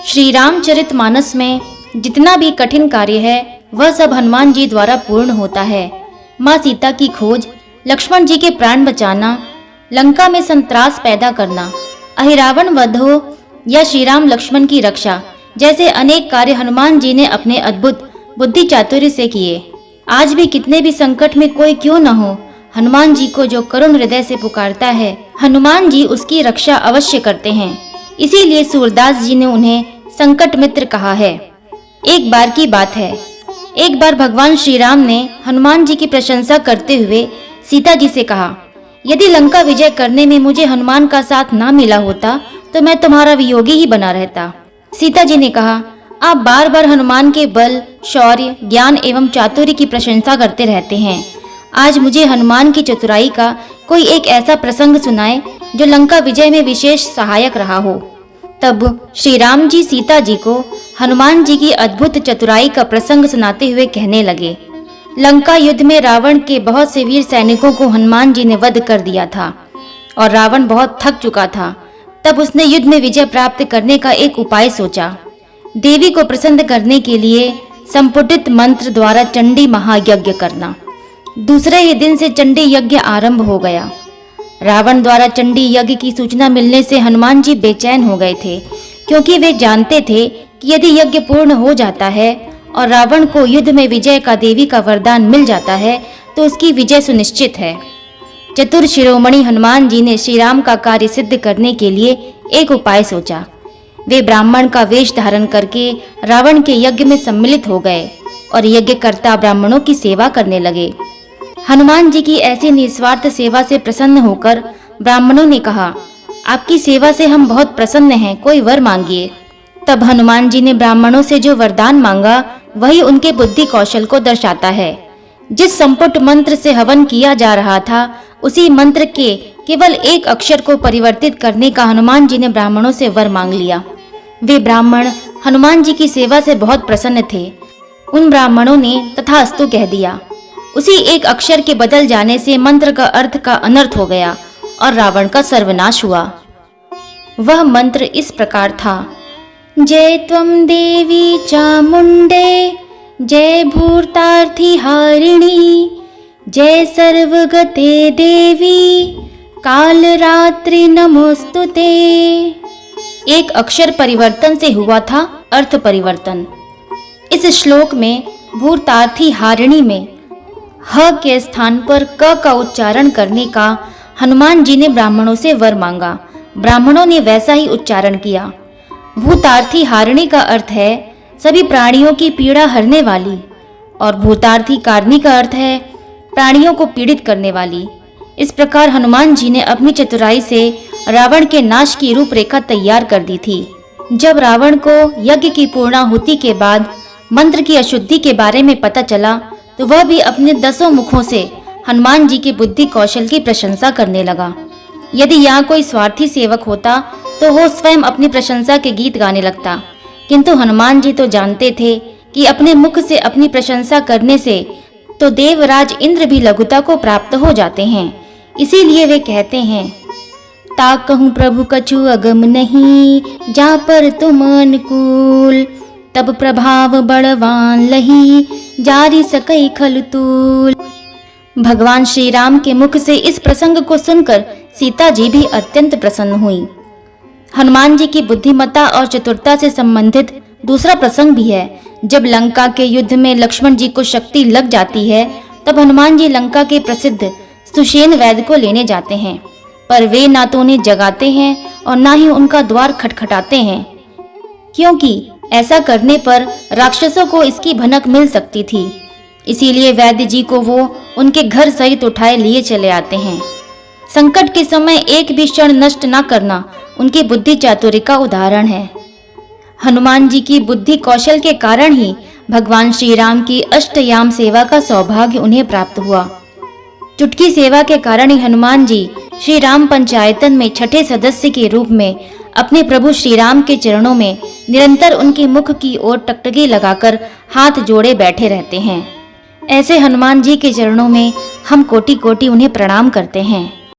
श्री रामचरितमानस में जितना भी कठिन कार्य है वह सब हनुमान जी द्वारा पूर्ण होता है। माँ सीता की खोज, लक्ष्मण जी के प्राण बचाना, लंका में संत्रास पैदा करना, अहिरावण वध हो या श्री राम लक्ष्मण की रक्षा जैसे अनेक कार्य हनुमान जी ने अपने अद्भुत बुद्धि चातुर्य से किए। आज भी कितने भी संकट में कोई क्यों न हो, हनुमान जी को जो करुण हृदय से पुकारता है, हनुमान जी उसकी रक्षा अवश्य करते हैं। इसीलिए सूरदास जी ने उन्हें संकट मित्र कहा है। एक बार की बात है, एक बार भगवान श्री राम ने हनुमान जी की प्रशंसा करते हुए सीता जी से कहा, यदि लंका विजय करने में मुझे हनुमान का साथ ना मिला होता तो मैं तुम्हारा वियोगी ही बना रहता। सीता जी ने कहा, आप बार बार हनुमान के बल, शौर्य, ज्ञान एवं चातुर्य की प्रशंसा करते रहते हैं। आज मुझे हनुमान की चतुराई का कोई एक ऐसा प्रसंग सुनाए जो लंका विजय में विशेष सहायक रहा हो। तब श्री राम जी सीता जी को हनुमान जी की अद्भुत चतुराई का प्रसंग सुनाते हुए कहने लगे। लंका युद्ध में रावण के बहुत से वीर सैनिकों को हनुमान जी ने वध कर दिया था और रावण बहुत थक चुका था। तब उसने युद्ध में विजय प्राप्त करने का एक उपाय सोचा। देवी को प्रसन्न करने के लिए संपुटित मंत्र द्वारा चंडी महायज्ञ करना। दूसरे ही दिन से चंडी यज्ञ आरंभ हो गया। रावण द्वारा चंडी यज्ञ की सूचना मिलने से हनुमान जी बेचैन हो गए थे, क्योंकि वे जानते थे कि यदि यज्ञ पूर्ण हो जाता है और रावण को युद्ध में विजय का देवी का वरदान मिल जाता है तो उसकी विजय सुनिश्चित है। चतुर शिरोमणि हनुमान जी ने श्री राम का कार्य सिद्ध करने के लिए एक उपाय सोचा। वे ब्राह्मण का वेश धारण करके रावण के यज्ञ में सम्मिलित हो गए और यज्ञकर्ता ब्राह्मणों की सेवा करने लगे। हनुमान जी की ऐसी निस्वार्थ सेवा से प्रसन्न होकर ब्राह्मणों ने कहा, आपकी सेवा से हम बहुत प्रसन्न हैं, कोई वर मांगिए। तब हनुमान जी ने ब्राह्मणों से जो वरदान मांगा वही उनके बुद्धि कौशल को दर्शाता है। जिस संपुट मंत्र से हवन किया जा रहा था उसी मंत्र के केवल एक अक्षर को परिवर्तित करने का हनुमान जी ने ब्राह्मणों से वर मांग लिया। वे ब्राह्मण हनुमान जी की सेवा से बहुत प्रसन्न थे। उन ब्राह्मणों ने तथास्तु कह दिया। उसी एक अक्षर के बदल जाने से मंत्र का अर्थ का अनर्थ हो गया और रावण का सर्वनाश हुआ। वह मंत्र इस प्रकार था, जय त्वं देवी चामुंडे, जय भूतार्थी हारिणी, जय सर्वगते देवी, काल रात्रि नमोस्तुते। एक अक्षर परिवर्तन से हुआ था अर्थ परिवर्तन। इस श्लोक में भूतार्थी हारिणी में ह के स्थान पर क का उच्चारण करने का हनुमान जी ने ब्राह्मणों से वर मांगा। ब्राह्मणों ने वैसा ही उच्चारण किया। भूतार्थी हारिणी का अर्थ है सभी प्राणियों की पीड़ा हरने वाली और भूतार्थी कारणी का अर्थ है प्राणियों को पीड़ित करने वाली। इस प्रकार हनुमान जी ने अपनी चतुराई से रावण के नाश की रूपरेखा तैयार कर दी थी। जब रावण को यज्ञ की पूर्णाहुति के बाद मंत्र की अशुद्धि के बारे में पता चला तो वह भी अपने 10 मुखों से हनुमान जी के बुद्धि कौशल की प्रशंसा करने लगा। यदि यहाँ कोई स्वार्थी सेवक होता तो वो स्वयं अपनी प्रशंसा के गीत गाने लगता, किंतु हनुमान जी तो जानते थे कि अपने मुख से अपनी प्रशंसा करने से तो देवराज इंद्र भी लघुता को प्राप्त हो जाते हैं। इसीलिए वे कहते हैं, ता कहूँ प्रभु कछु अगम नहीं, जा पर तुम अनुकूल, तब प्रभाव बड़वान लही, जारी सकई खलतूल। भगवान श्री राम के मुख से इस प्रसंग को सुनकर सीता जी भी अत्यंत प्रसन्न हुई। हनुमान जी की बुद्धिमत्ता और चतुरता से संबंधित दूसरा प्रसंग भी है। जब लंका के युद्ध में लक्ष्मण जी को शक्ति लग जाती है तब हनुमान जी लंका के प्रसिद्ध सुषेण वैद्य को लेने जाते हैं, पर वे ना तो उन्हें जगाते हैं और ना ही उनका द्वार खटखटाते हैं, क्योंकि ऐसा करने पर राक्षसों को इसकी भनक मिल सकती थी। इसीलिए वैद्य जी को वो उनके घर सहित उठाए लिए चले आते हैं। संकट के समय एक भी क्षण नष्ट न करना उनकी बुद्धि चातुर्य का उदाहरण है। हनुमान जी की बुद्धि कौशल के कारण ही भगवान श्री राम की अष्टयाम सेवा का सौभाग्य उन्हें प्राप्त हुआ। चुटकी सेवा के कारण ही हनुमान जी श्री राम पंचायतन में छठे सदस्य के रूप में अपने प्रभु श्री राम के चरणों में निरंतर उनके मुख की ओर टकटकी लगाकर हाथ जोड़े बैठे रहते हैं। ऐसे हनुमान जी के चरणों में हम कोटि कोटि उन्हें प्रणाम करते हैं।